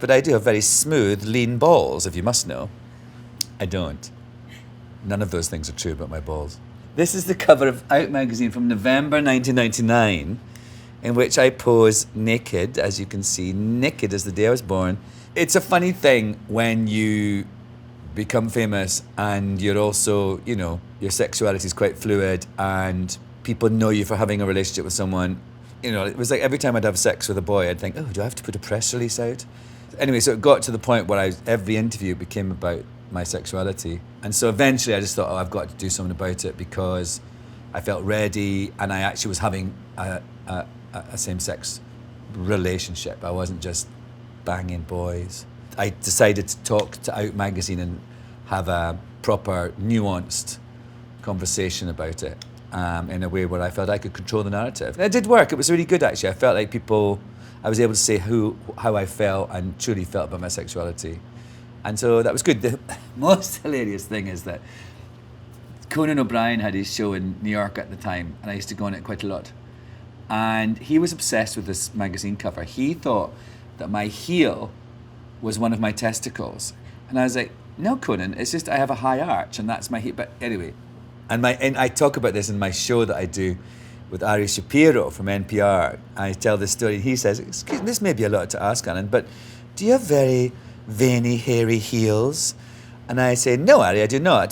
But I do have very smooth, lean balls, if you must know. I don't. None of those things are true about my balls. This is the cover of Out magazine from November 1999, in which I pose naked, as you can see, naked as the day I was born. It's a funny thing when you become famous and you're also, your sexuality is quite fluid and people know you for having a relationship with someone. It was like every time I'd have sex with a boy, I'd think, oh, do I have to put a press release out? Anyway, so it got to the point where every interview became about my sexuality. And so eventually I just thought, I've got to do something about it because I felt ready and I actually was having a same-sex relationship. I wasn't just banging boys. I decided to talk to Out magazine and have a proper, nuanced conversation about it in a way where I felt I could control the narrative. And it did work. It was really good, actually. I felt like I was able to say how I felt and truly felt about my sexuality. And so that was good. The most hilarious thing is that Conan O'Brien had his show in New York at the time, and I used to go on it quite a lot. And he was obsessed with this magazine cover. He thought that my heel was one of my testicles. And I was like, no, Conan, it's just I have a high arch, and that's my heel. But anyway, and I talk about this in my show that I do with Ari Shapiro from NPR. I tell this story. He says, excuse me, this may be a lot to ask, Conan, but do you have very veiny, hairy heels? And I say, no, Ari, I do not.